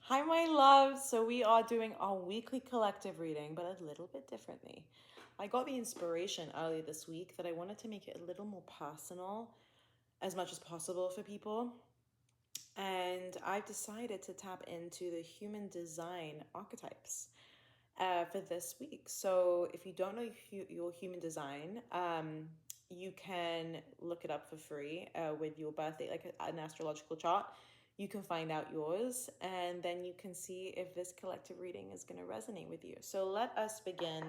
Hi, my loves. So we are doing our weekly collective reading, but a little bit differently. I got the inspiration earlier this week that I wanted to make it a little more personal as much as possible for people. And I've decided to tap into the human design archetypes for this week. So if you don't know your human design, you can look it up for free with your birthday, like an astrological chart. You can find out yours, and then you can see if this collective reading is going to resonate with you. So let us begin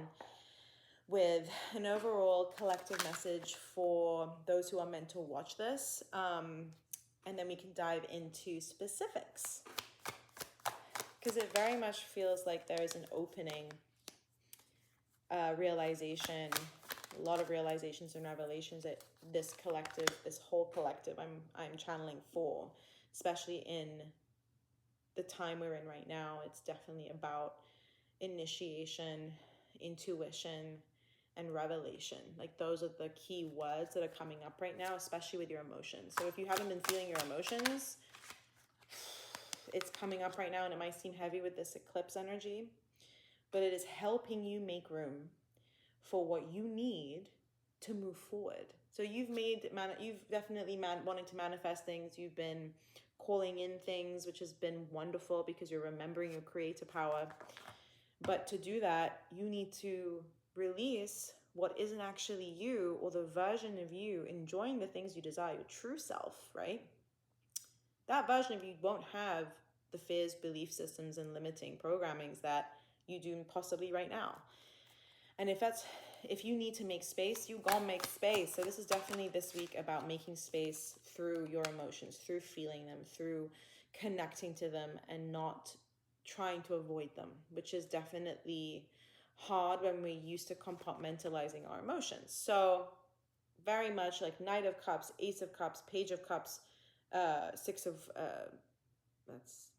with an overall collective message for those who are meant to watch this. And then we can dive into specifics, because it very much feels like there is an opening, realization, a lot of realizations and revelations that this whole collective I'm channeling for, especially in the time we're in right now. It's definitely about initiation, intuition, and revelation. Like those are the key words that are coming up right now, especially with your emotions. So if you haven't been feeling your emotions, it's coming up right now, and it might seem heavy with this eclipse energy, but it is helping you make room for what you need to move forward. So you've definitely wanting to manifest things. You've been calling in things, which has been wonderful because you're remembering your creative power. But to do that, you need to release what isn't actually you, or the version of you enjoying the things you desire, your true self, right? That version of you won't have the fears, belief systems, and limiting programmings that you do possibly right now. And if you need to make space, you gonna make space. So this is definitely this week about making space through your emotions, through feeling them, through connecting to them, and not trying to avoid them, which is definitely hard when we're used to compartmentalizing our emotions. So very much like Knight of Cups, Ace of Cups, Page of Cups, Six of that's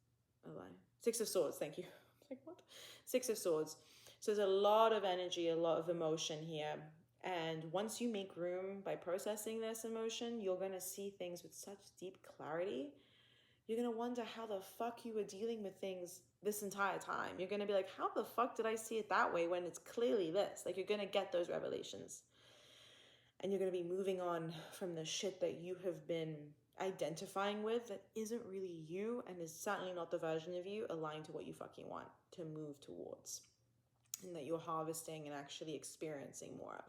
a lie. Six of Swords, thank you. Like what? Six of Swords. So there's a lot of energy, a lot of emotion here. And once you make room by processing this emotion, you're going to see things with such deep clarity. You're going to wonder how the fuck you were dealing with things this entire time. You're going to be like, how the fuck did I see it that way when it's clearly this? Like, you're going to get those revelations. And you're going to be moving on from the shit that you have been identifying with that isn't really you, and is certainly not the version of you aligned to what you fucking want to move towards, and that you're harvesting and actually experiencing more of.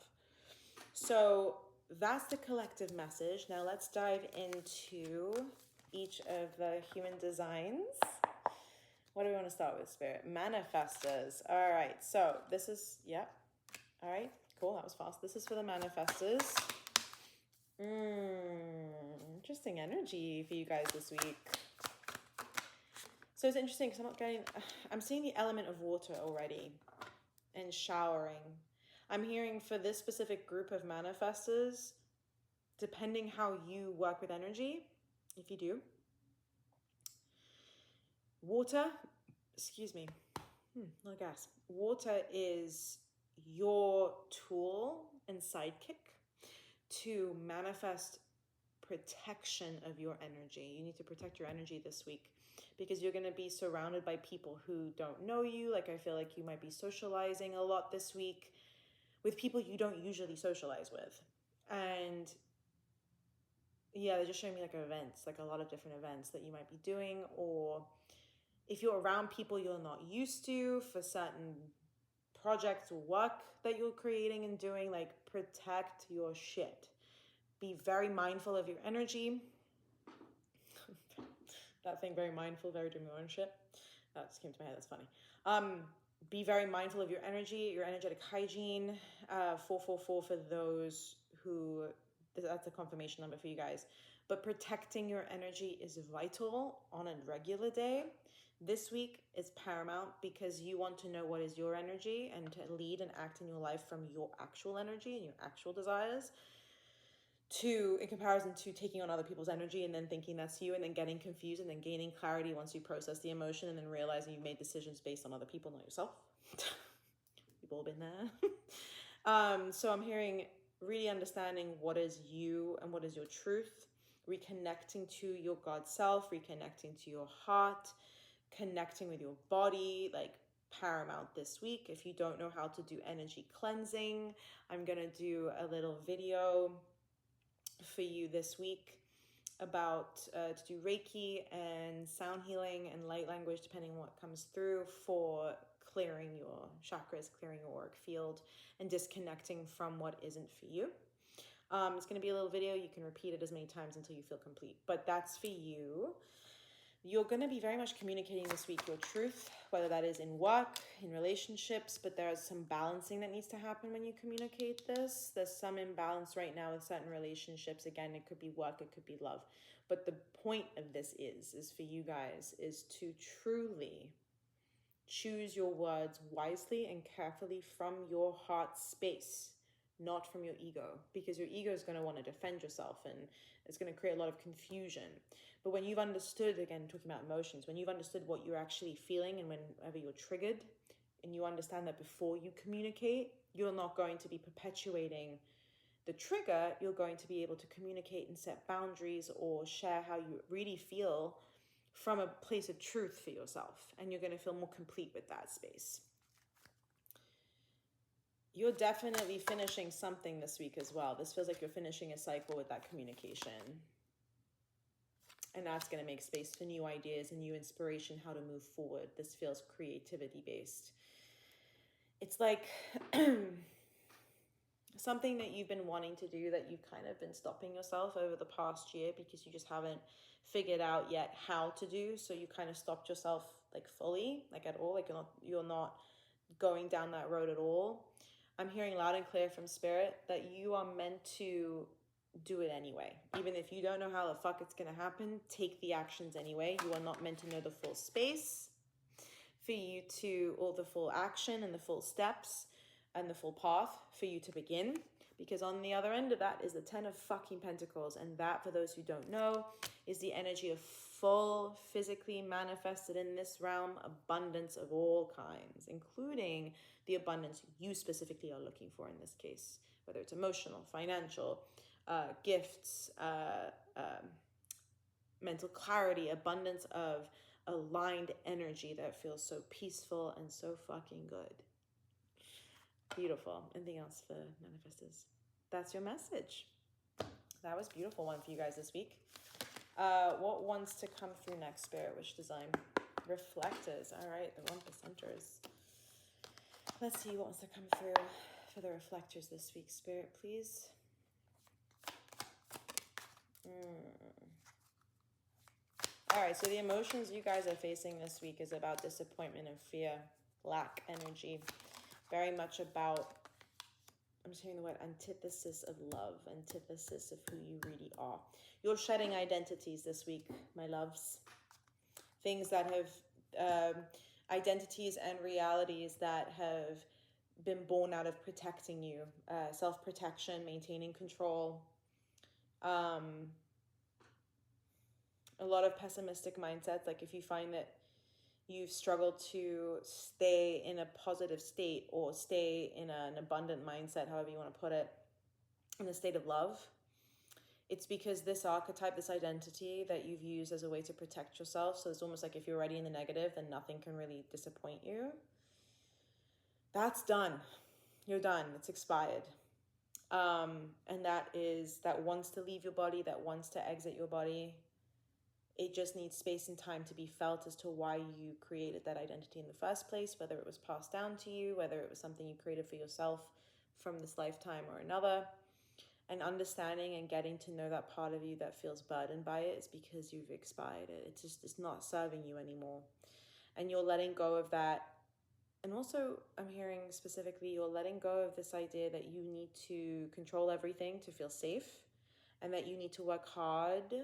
So that's the collective message. Now let's dive into each of the human designs. What do we want to start with, Spirit? Manifestors. All right, so this is, yep. All right, cool, that was fast. This is for the manifestors. Interesting energy for you guys this week. So it's interesting because I'm seeing the element of water already, and showering. I'm hearing for this specific group of manifestors, depending how you work with energy, if you do, water, excuse me, no gas. Water is your tool and sidekick to manifest protection of your energy. You need to protect your energy this week because you're going to be surrounded by people who don't know you. Like, I feel like you might be socializing a lot this week with people you don't usually socialize with. And yeah, they're just showing me like events, like a lot of different events that you might be doing, or if you're around people you're not used to for certain projects or work that you're creating and doing, like, protect your shit. Be very mindful of your energy. That thing, very mindful, very doing your own shit. That just came to my head, that's funny. Be very mindful of your energy, your energetic hygiene. 444 for those who, that's a confirmation number for you guys. But protecting your energy is vital on a regular day. This week is paramount because you want to know what is your energy and to lead and act in your life from your actual energy and your actual desires, in comparison to taking on other people's energy and then thinking that's you, and then getting confused and then gaining clarity once you process the emotion and then realizing you've made decisions based on other people, not yourself. We've all been there. So I'm hearing really understanding what is you and what is your truth, reconnecting to your God self, reconnecting to your heart, connecting with your body, like paramount this week. If you don't know how to do energy cleansing, I'm going to do a little video for you this week about to do Reiki and sound healing and light language, depending on what comes through, for clearing your chakras, clearing your auric field, and disconnecting from what isn't for you. It's going to be a little video. You can repeat it as many times until you feel complete, but that's for you. You're going to be very much communicating this week your truth, whether that is in work, in relationships, but there's some balancing that needs to happen when you communicate this. There's some imbalance right now with certain relationships. Again, it could be work, it could be love. But the point of this is for you guys, is to truly choose your words wisely and carefully from your heart space, not from your ego, because your ego is going to want to defend yourself and it's going to create a lot of confusion. But when you've understood, again, talking about emotions, when you've understood what you're actually feeling and whenever you're triggered, and you understand that before you communicate, you're not going to be perpetuating the trigger, you're going to be able to communicate and set boundaries or share how you really feel from a place of truth for yourself, and you're going to feel more complete with that space. You're definitely finishing something this week as well. This feels like you're finishing a cycle with that communication. And that's going to make space for new ideas and new inspiration, how to move forward. This feels creativity based. It's like something that you've been wanting to do that you've kind of been stopping yourself over the past year because you just haven't figured out yet how to do. So you kind of stopped yourself like fully, like at all, like you're not going down that road at all. I'm hearing loud and clear from spirit that you are meant to do it anyway. Even if you don't know how the fuck it's going to happen, take the actions anyway. You are not meant to know the full space for you to, or the full action and the full steps and the full path for you to begin, because on the other end of that is the 10 of fucking Pentacles, and that, for those who don't know, is the energy of full, physically manifested in this realm, abundance of all kinds, including the abundance you specifically are looking for in this case, whether it's emotional, financial, gifts, mental clarity, abundance of aligned energy that feels so peaceful and so fucking good. Beautiful. Anything else for manifestors? That's your message. That was a beautiful one for you guys this week. What wants to come through next, Spirit? Which design? Reflectors. All right, the 1%ers. Let's see what wants to come through for the reflectors this week, Spirit, please. All right, so the emotions you guys are facing this week is about disappointment and fear, lack energy. Very much about, I'm just hearing the word antithesis of love, antithesis of who you really are. You're shedding identities this week, my loves. Things that have, identities and realities that have been born out of protecting you. Self-protection, maintaining control. A lot of pessimistic mindsets. Like if you find that you've struggled to stay in a positive state or stay in an abundant mindset, however you want to put it, in a state of love, it's because this archetype, this identity that you've used as a way to protect yourself. So it's almost like if you're already in the negative, then nothing can really disappoint you. That's done. You're done. It's expired. And that wants to leave your body, that wants to exit your body. It just needs space and time to be felt as to why you created that identity in the first place, whether it was passed down to you, whether it was something you created for yourself from this lifetime or another. And understanding and getting to know that part of you that feels burdened by it is because you've expired it. It's not serving you anymore. And you're letting go of that. And also, I'm hearing specifically, you're letting go of this idea that you need to control everything to feel safe, and that you need to work hard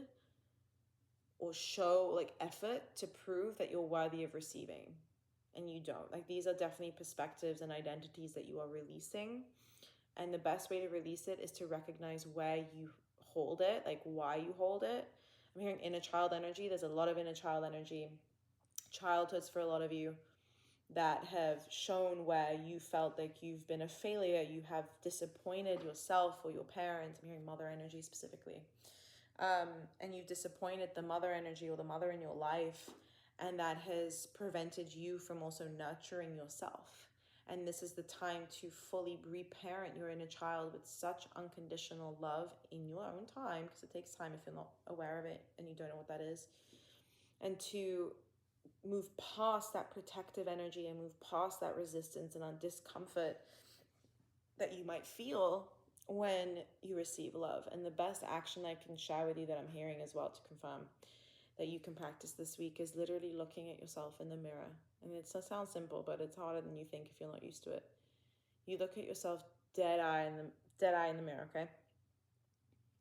or show like effort to prove that you're worthy of receiving, and you don't. Like, these are definitely perspectives and identities that you are releasing, and the best way to release it is to recognize where you hold it, like why you hold it. I'm hearing inner child energy. There's a lot of inner child energy, childhoods for a lot of you, that have shown where you felt like you've been a failure, you have disappointed yourself or your parents. I'm hearing mother energy specifically. And you've disappointed the mother energy or the mother in your life, And that has prevented you from also nurturing yourself. And this is the time to fully reparent your inner child with such unconditional love in your own time, because it takes time if you're not aware of it and you don't know what that is. And to move past that protective energy and move past that resistance and discomfort that you might feel when you receive love. And the best action I can share with you that I'm hearing as well to confirm that you can practice this week is literally looking at yourself in the mirror. And it sounds simple, but it's harder than you think if you're not used to it. You look at yourself dead eye in the mirror, okay?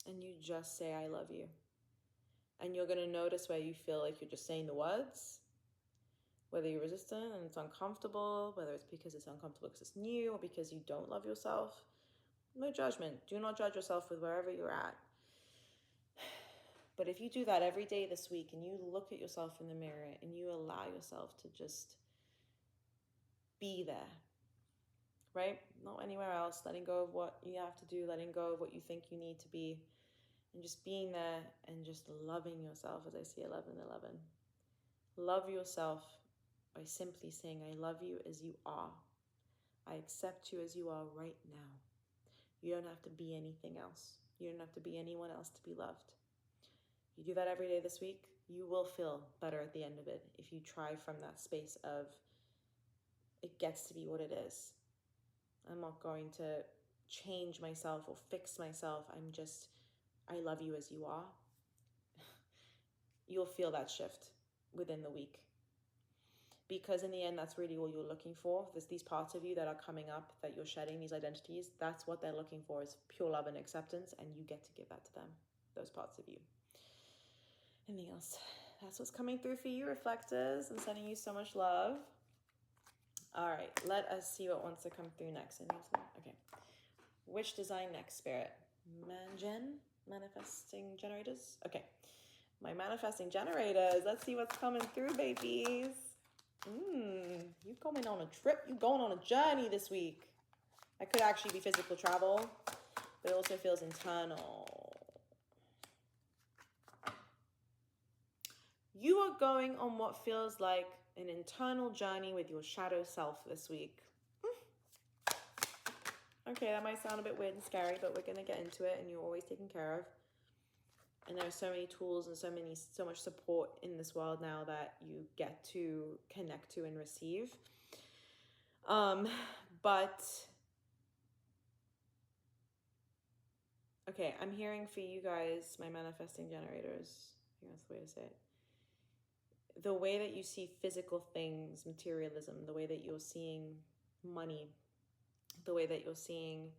And you just say, I love you. And you're going to notice where you feel like you're just saying the words, whether you're resistant and it's uncomfortable, whether it's because it's uncomfortable because it's new or because you don't love yourself. No judgment. Do not judge yourself with wherever you're at. But if you do that every day this week and you look at yourself in the mirror and you allow yourself to just be there, right? Not anywhere else, letting go of what you have to do, letting go of what you think you need to be, and just being there and just loving yourself, as I see 11:11. Love yourself by simply saying, I love you as you are. I accept you as you are right now. You don't have to be anything else. You don't have to be anyone else to be loved. You do that every day this week, you will feel better at the end of it if you try from that space of it gets to be what it is. I'm not going to change myself or fix myself. I love you as you are. You'll feel that shift within the week. Because in the end, that's really all you're looking for. There's these parts of you that are coming up, that you're shedding, these identities. That's what they're looking for, is pure love and acceptance. And you get to give that to them, those parts of you. Anything else? That's what's coming through for you, reflectors. I'm sending you so much love. All right, let us see what wants to come through next. Okay. Which design next, Spirit? Manifesting generators? Okay. My manifesting generators. Let's see what's coming through, babies. You going on a trip. You going on a journey this week. That could actually be physical travel, but it also feels internal. You are going on what feels like an internal journey with your shadow self this week. Okay, that might sound a bit weird and scary, but we're going to get into it, and you're always taken care of. And there are so many tools and so much support in this world now that you get to connect to and receive. But okay, I'm hearing for you guys, my manifesting generators. I think that's the way to say it. The way that you see physical things, materialism, the way that you're seeing money, the way that you're seeing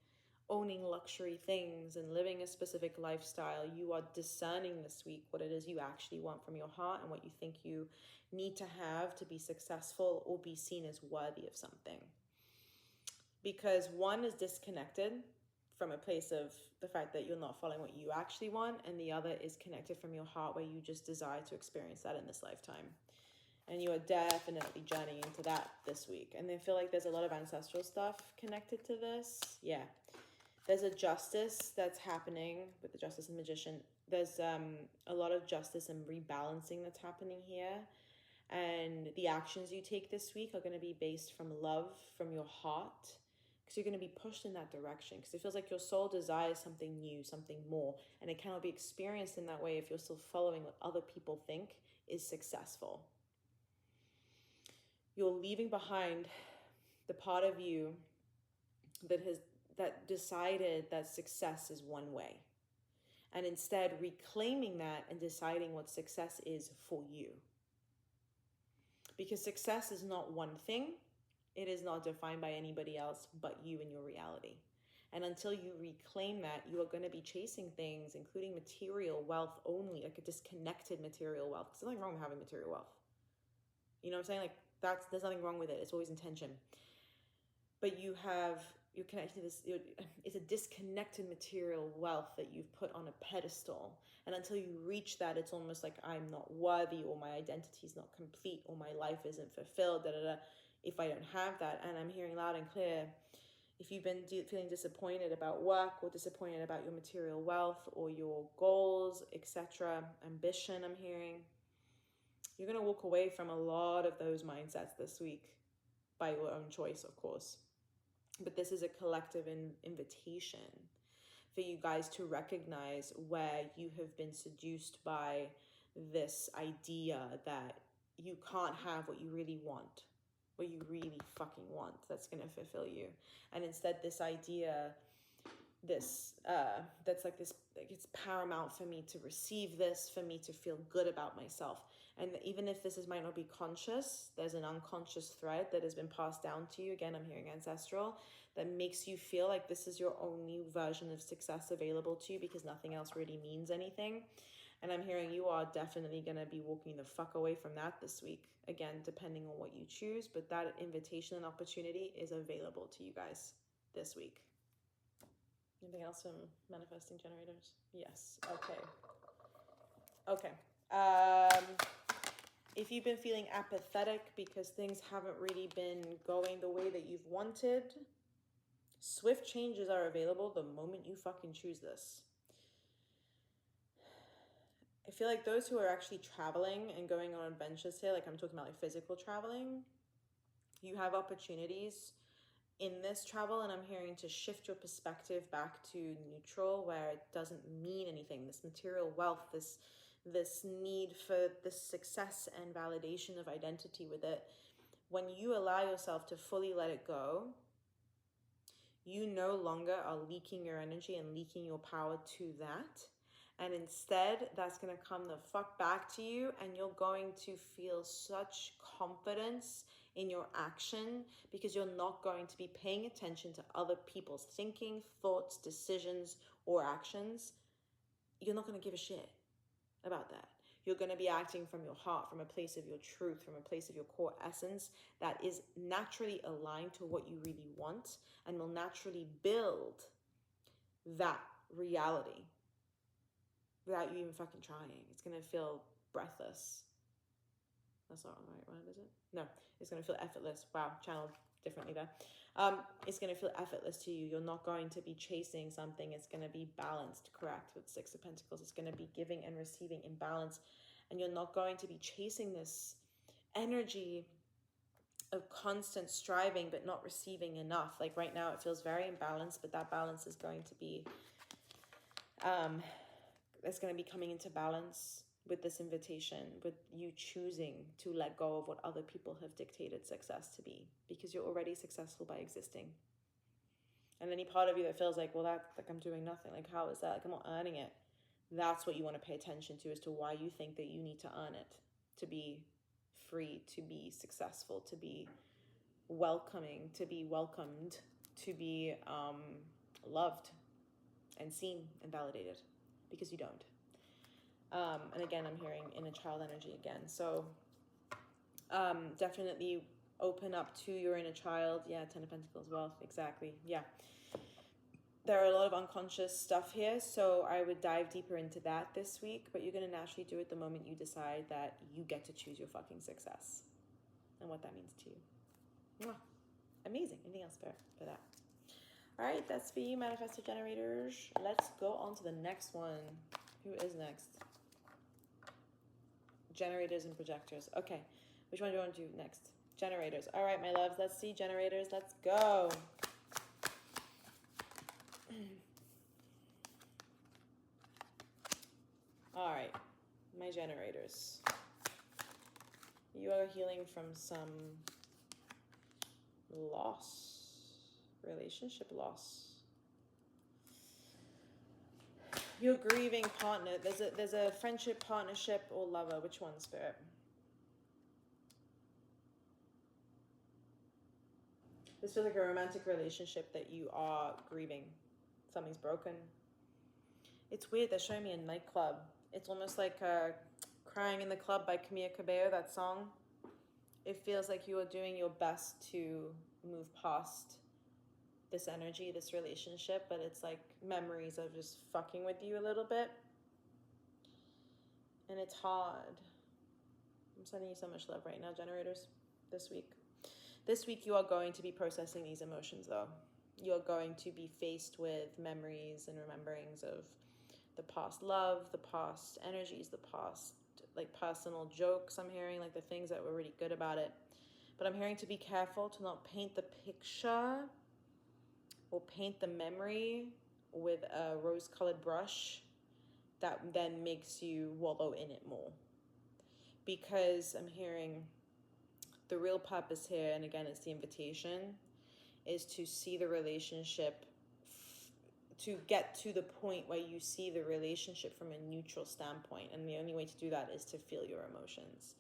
owning luxury things and living a specific lifestyle, you are discerning this week what it is you actually want from your heart and what you think you need to have to be successful or be seen as worthy of something. Because one is disconnected from a place of the fact that you're not following what you actually want, and the other is connected from your heart where you just desire to experience that in this lifetime. And you are definitely journeying into that this week. And I feel like there's a lot of ancestral stuff connected to this. Yeah. There's a justice that's happening with the Justice and Magician. There's a lot of justice and rebalancing that's happening here. And the actions you take this week are going to be based from love, from your heart, because you're going to be pushed in that direction. Because it feels like your soul desires something new, something more. And it cannot be experienced in that way if you're still following what other people think is successful. You're leaving behind the part of you that decided that success is one way, and instead reclaiming that and deciding what success is for you. Because success is not one thing. It is not defined by anybody else but you and your reality. And until you reclaim that, you are going to be chasing things, including material wealth only, like a disconnected material wealth. There's nothing wrong with having material wealth. You know what I'm saying? Like there's nothing wrong with it. It's always intention. But you're connected to this, it's a disconnected material wealth that you've put on a pedestal. And until you reach that, it's almost like I'm not worthy, or my identity is not complete, or my life isn't fulfilled, if I don't have that. And I'm hearing loud and clear, if you've been feeling disappointed about work, or disappointed about your material wealth or your goals, etc., ambition, I'm hearing, You're going to walk away from a lot of those mindsets this week by your own choice, of course. But this is a collective invitation for you guys to recognize where you have been seduced by this idea that you can't have what you really want, what you really fucking want, that's going to fulfill you. And instead, this idea, that's like this, like it's paramount for me to receive this, for me to feel good about myself. And even if might not be conscious, there's an unconscious thread that has been passed down to you. Again, I'm hearing ancestral, that makes you feel like this is your only version of success available to you because nothing else really means anything. And I'm hearing you are definitely going to be walking the fuck away from that this week. Again, depending on what you choose, but that invitation and opportunity is available to you guys this week. Anything else from manifesting generators? Yes. Okay. If you've been feeling apathetic because things haven't really been going the way that you've wanted, swift changes are available the moment you fucking choose this. I feel like those who are actually traveling and going on adventures here, like I'm talking about like physical traveling, you have opportunities in this travel, and I'm hearing to shift your perspective back to neutral, where it doesn't mean anything. This material wealth, this need for this success and validation of identity with it, when you allow yourself to fully let it go, you no longer are leaking your energy and leaking your power to that. And instead, that's going to come the fuck back to you, and you're going to feel such confidence in your action because you're not going to be paying attention to other people's thinking, thoughts, decisions, or actions. You're not going to give a shit about that. You're going to be acting from your heart, from a place of your truth, from a place of your core essence that is naturally aligned to what you really want and will naturally build that reality without you even fucking trying. It's going to feel breathless. That's not the right word, is it? No, it's going to feel effortless. Wow, channeled differently there. It's going to feel effortless to you. You're not going to be chasing something. It's going to be balanced, correct, with Six of Pentacles. It's going to be giving and receiving in balance. And you're not going to be chasing this energy of constant striving but not receiving enough. Like right now, it feels very imbalanced, but that balance is going to be... it's going to be coming into balance with this invitation, with you choosing to let go of what other people have dictated success to be, because you're already successful by existing. And any part of you that feels like, well, that's like I'm doing nothing, like how is that, like I'm not earning it, that's what you want to pay attention to, as to why you think that you need to earn it to be free, to be successful, to be welcoming, to be welcomed, to be loved and seen and validated, because you don't. And again, I'm hearing inner child energy again. So definitely open up to your inner child. Yeah, Ten of Pentacles, wealth, exactly. Yeah. There are a lot of unconscious stuff here, so I would dive deeper into that this week, but you're going to naturally do it the moment you decide that you get to choose your fucking success and what that means to you. Mwah. Amazing. Anything else for that? All right, that's for you, Manifestor Generators. Let's go on to the next one. Who is next? Generators and projectors. Okay, which one do you want to do next? Generators. All right, my loves, let's see generators. Let's go. All right, my generators. You are healing from some loss, relationship loss. You're grieving partner. There's a friendship, partnership, or lover. Which one, Spirit? This feels like a romantic relationship that you are grieving. Something's broken. It's weird. They're showing me a nightclub. It's almost like Crying in the Club by Camila Cabello, that song. It feels like you are doing your best to move past this energy, this relationship, but it's like memories of just fucking with you a little bit. And it's hard. I'm sending you so much love right now, generators, this week. This week you are going to be processing these emotions, though. You're going to be faced with memories and rememberings of the past love, the past energies, the past like personal jokes. I'm hearing like the things that were really good about it. But I'm hearing to be careful to not paint the picture or paint the memory with a rose-colored brush that then makes you wallow in it more. Because I'm hearing the real purpose here, and again, it's the invitation, is to see the relationship, to get to the point where you see the relationship from a neutral standpoint. And the only way to do that is to feel your emotions.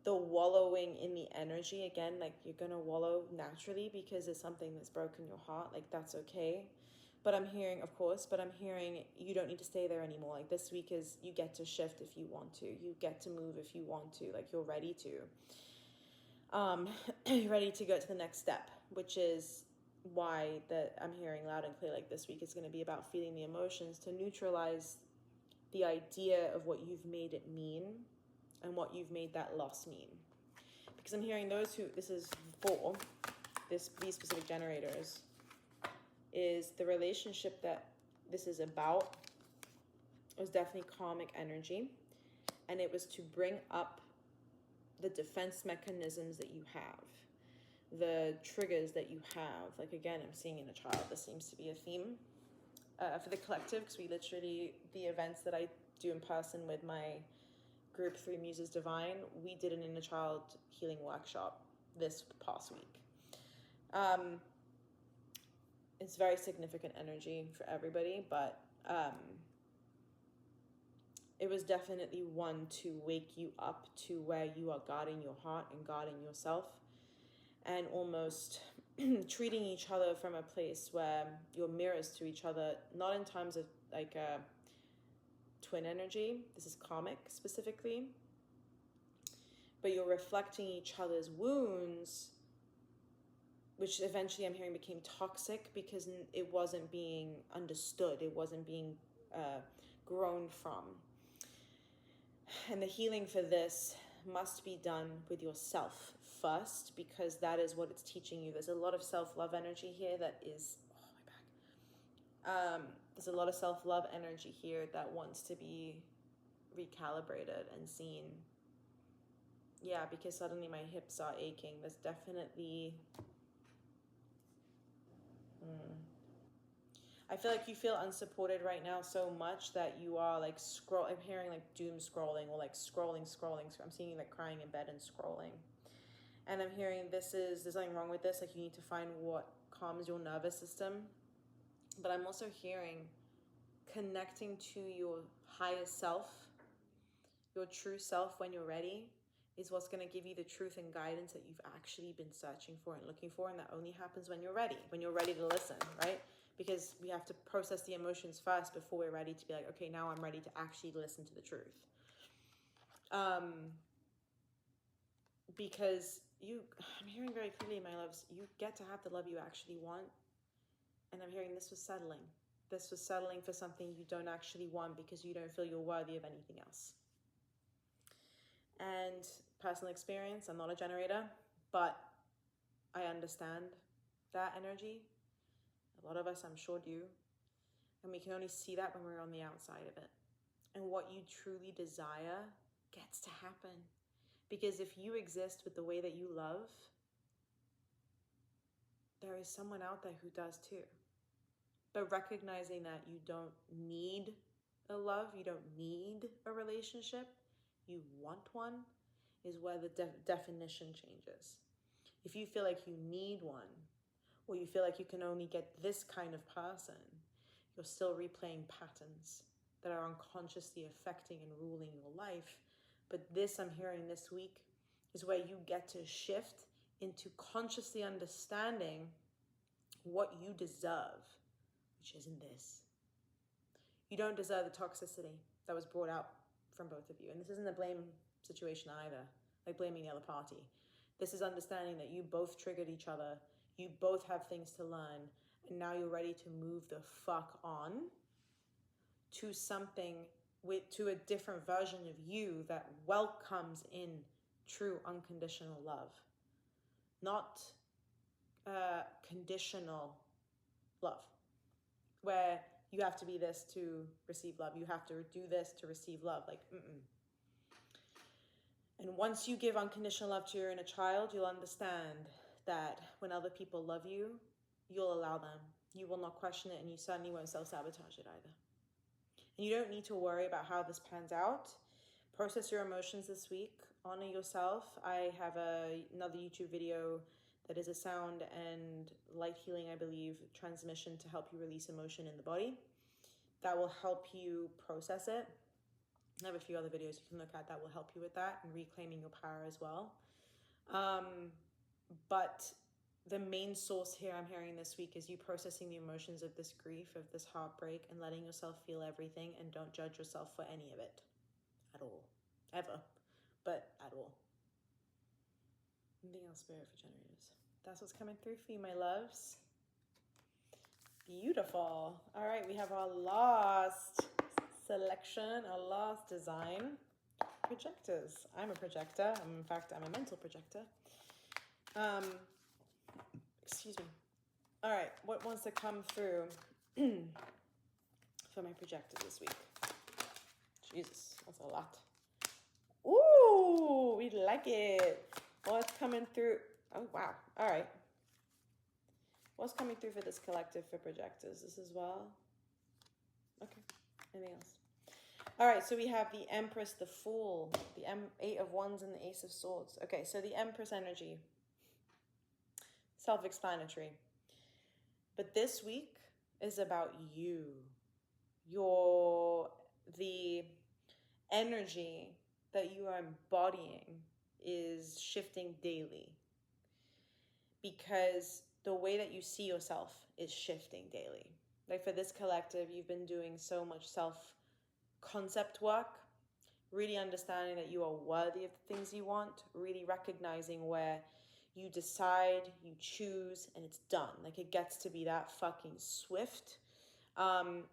The wallowing in the energy, again, like you're going to wallow naturally because it's something that's broken your heart. Like that's okay. But I'm hearing, of course, but I'm hearing you don't need to stay there anymore. Like this week is you get to shift if you want to. You get to move if you want to. Like you're ready to. You're ready to go to the next step, which is why that I'm hearing loud and clear. Like this week is going to be about feeling the emotions to neutralize the idea of what you've made it mean and what you've made that loss mean. Because I'm hearing those who, this is for these specific generators, is the relationship that this is about was definitely karmic energy, and it was to bring up the defense mechanisms that you have, the triggers that you have. Like again, I'm seeing in a child, this seems to be a theme for the collective, because we literally, the events that I do in person with my group 3 Muses Divine, we did an inner child healing workshop this past week. It's very significant energy for everybody, but it was definitely one to wake you up to where you are guarding your heart and guarding yourself, and almost treating each other from a place where you're mirrors to each other, not in terms of like a twin energy, this is karmic specifically, but you're reflecting each other's wounds, which eventually I'm hearing became toxic because it wasn't being understood, it wasn't being grown from. And the healing for this must be done with yourself first, because that is what it's teaching you. There's a lot of self-love energy here that is, oh my back. There's a lot of self-love energy here that wants to be recalibrated and seen. Yeah, because suddenly my hips are aching. There's definitely... I feel like you feel unsupported right now so much that you are like I'm hearing like doom scrolling, or like scrolling. I'm seeing you like crying in bed and scrolling. And I'm hearing there's nothing wrong with this. Like you need to find what calms your nervous system. But I'm also hearing connecting to your higher self, your true self when you're ready, is what's going to give you the truth and guidance that you've actually been searching for and looking for. And that only happens when you're ready to listen, right? Because we have to process the emotions first before we're ready to be like, okay, now I'm ready to actually listen to the truth. Because I'm hearing very clearly, my loves, you get to have the love you actually want. And I'm hearing this was settling. This was settling for something you don't actually want because you don't feel you're worthy of anything else. And personal experience, I'm not a generator, but I understand that energy. A lot of us, I'm sure, do. And we can only see that when we're on the outside of it. And what you truly desire gets to happen. Because if you exist with the way that you love, there is someone out there who does too. But recognizing that you don't need a love, you don't need a relationship, you want one, is where the definition changes. If you feel like you need one, or you feel like you can only get this kind of person, you're still replaying patterns that are unconsciously affecting and ruling your life. But this, I'm hearing this week, is where you get to shift into consciously understanding what you deserve, which isn't this. You don't deserve the toxicity that was brought out from both of you. And this isn't a blame situation either, like blaming the other party. This is understanding that you both triggered each other, you both have things to learn, and now you're ready to move the fuck on to something to a different version of you that welcomes in true unconditional love. Not conditional love, where you have to be this to receive love. You have to do this to receive love. Like, And once you give unconditional love to your inner child, you'll understand that when other people love you, you'll allow them. You will not question it, and you certainly won't self-sabotage it either. And you don't need to worry about how this pans out. Process your emotions this week. Honor yourself. I have another YouTube video that is a sound and light healing, I believe, transmission to help you release emotion in the body. That will help you process it. I have a few other videos you can look at that will help you with that and reclaiming your power as well. But the main source here I'm hearing this week is you processing the emotions of this grief, of this heartbreak, and letting yourself feel everything, and don't judge yourself for any of it at all, ever, but at all. Anything else, Spirit, for generators? That's what's coming through for you, my loves. Beautiful. All right, we have our last selection, our last design. Projectors. I'm a projector. In fact, I'm a mental projector. Excuse me. All right, what wants to come through for my projector this week? Jesus, that's a lot. Ooh, we like it. What's coming through? Oh, wow. All right. What's coming through for this collective for projectors? This as well? Okay. Anything else? All right, so we have the Empress, the Fool, the Eight of Wands, and the Ace of Swords. Okay, so the Empress energy. Self-explanatory. But this week is about you. The energy that you are embodying is shifting daily. Because the way that you see yourself is shifting daily. Like for this collective, you've been doing so much self-concept work, really understanding that you are worthy of the things you want, really recognizing where you decide, you choose, and it's done. Like it gets to be that fucking swift.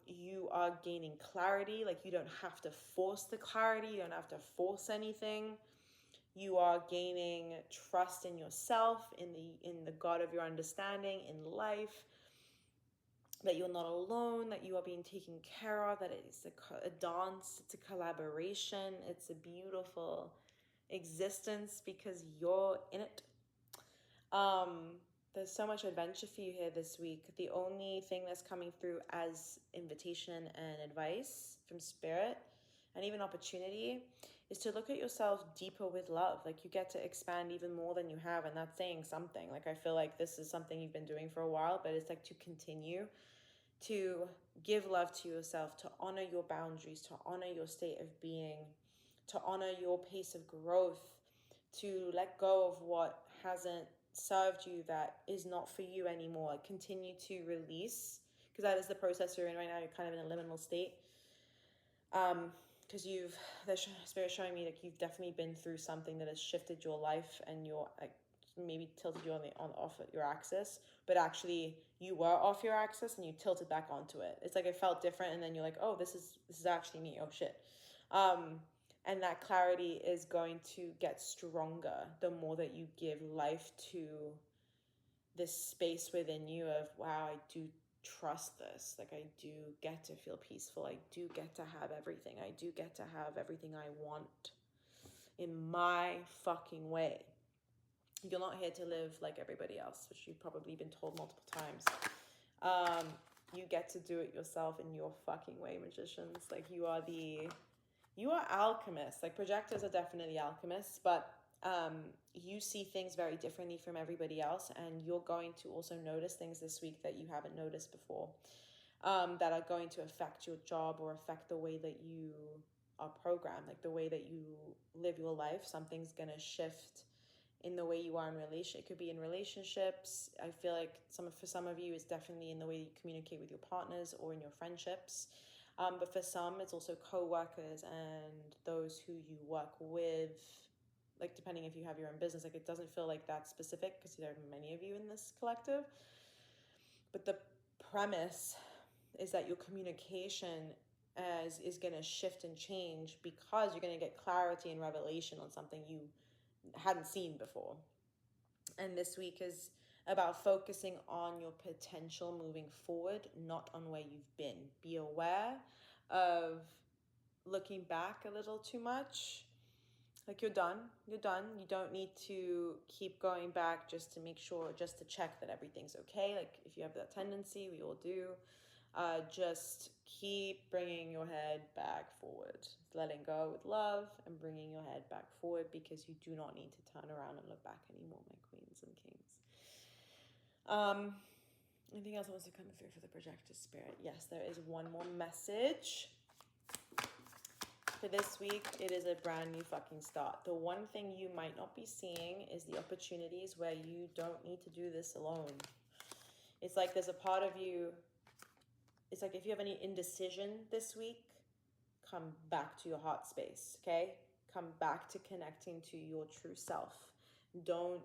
You are gaining clarity. Like you don't have to force the clarity. You don't have to force anything. You are gaining trust in yourself, in the God of your understanding, in life, that you're not alone, that you are being taken care of, that it's a dance, it's a collaboration, it's a beautiful existence because you're in it. There's so much adventure for you here this week. The only thing that's coming through as invitation and advice from Spirit, and even opportunity, is to look at yourself deeper with love. Like you get to expand even more than you have, and that's saying something. Like I feel like this is something you've been doing for a while, but it's like to continue to give love to yourself, to honor your boundaries, to honor your state of being, to honor your pace of growth, to let go of what hasn't served you, that is not for you anymore. Like continue to release, because that is the process you're in right now. You're kind of in a liminal state. Because the Spirit showing me like you've definitely been through something that has shifted your life, and you're like maybe tilted you off your axis, but actually you were off your axis and you tilted back onto it. It's like it felt different, and then you're like, oh, this is actually me. Oh shit. And that clarity is going to get stronger the more that you give life to this space within you of, wow, I do trust this. Like I do get to feel peaceful. I do get to have everything. I do get to have everything I want in my fucking way. You're not here to live like everybody else, which you've probably been told multiple times. You get to do it yourself in your fucking way, magicians. Like you are alchemists. Like projectors are definitely alchemists, but you see things very differently from everybody else, and you're going to also notice things this week that you haven't noticed before, that are going to affect your job or affect the way that you are programmed, like the way that you live your life. Something's gonna shift in the way you are in relation. It could be in relationships. I feel like for some of you, it's definitely in the way you communicate with your partners or in your friendships. But for some, it's also co-workers and those who you work with, like depending if you have your own business. Like it doesn't feel like that specific because there are many of you in this collective. But the premise is that your communication is going to shift and change because you're going to get clarity and revelation on something you hadn't seen before. And this week is about focusing on your potential moving forward, not on where you've been. Be aware of looking back a little too much Like you're done. You're done. You don't need to keep going back just to make sure, just to check that everything's okay. Like if you have that tendency, we all do. Just keep bringing your head back forward, letting go with love and bringing your head back forward, because you do not need to turn around and look back anymore, my queens and kings. Anything else wants to come through for the projector spirit? Yes, there is one more message. For this week, it is a brand new fucking start. The one thing you might not be seeing is the opportunities where you don't need to do this alone. It's like there's a part of you, it's like if you have any indecision this week, come back to your heart space, okay? Come back to connecting to your true self. Don't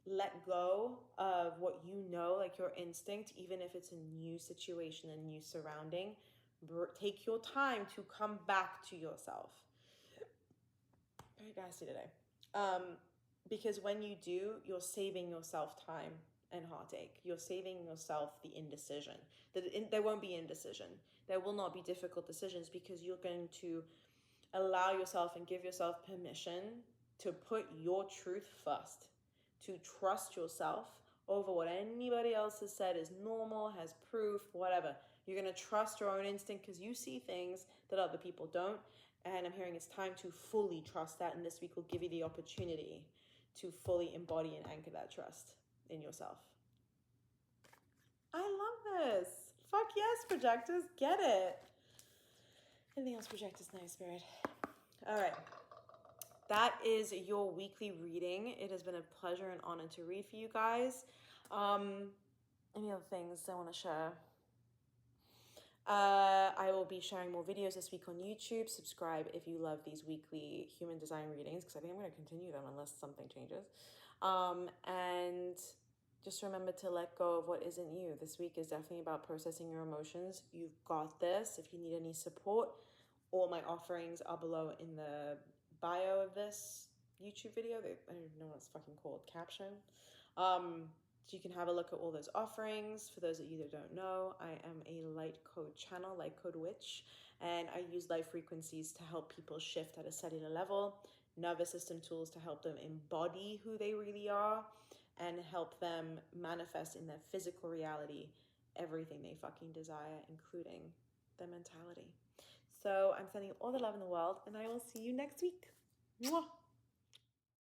let go of what you know, like your instinct, even if it's a new situation, a new surrounding. Take your time to come back to yourself. Very gassy today. Because when you do, you're saving yourself time and heartache. You're saving yourself the indecision. There won't be indecision. There will not be difficult decisions, because you're going to allow yourself and give yourself permission to put your truth first, to trust yourself over what anybody else has said is normal, has proof, whatever. You're going to trust your own instinct because you see things that other people don't. And I'm hearing it's time to fully trust that. And this week will give you the opportunity to fully embody and anchor that trust in yourself. I love this. Fuck yes, projectors. Get it. Anything else, projectors? Nice spirit. All right. That is your weekly reading. It has been a pleasure and honor to read for you guys. Any other things I want to share? I will be sharing more videos this week on YouTube. Subscribe if you love these weekly human design readings, because I think I'm going to continue them unless something changes. And just remember to let go of what isn't you. This week is definitely about processing your emotions. You've got this. If you need any support, all my offerings are below in the bio of this YouTube video. I don't even know what it's fucking called, caption. So you can have a look at all those offerings. For those of you that don't know, I am a light code channel, light code witch, and I use light frequencies to help people shift at a cellular level, nervous system tools to help them embody who they really are, and help them manifest in their physical reality everything they fucking desire, including their mentality. So I'm sending you all the love in the world, and I will see you next week. Mwah!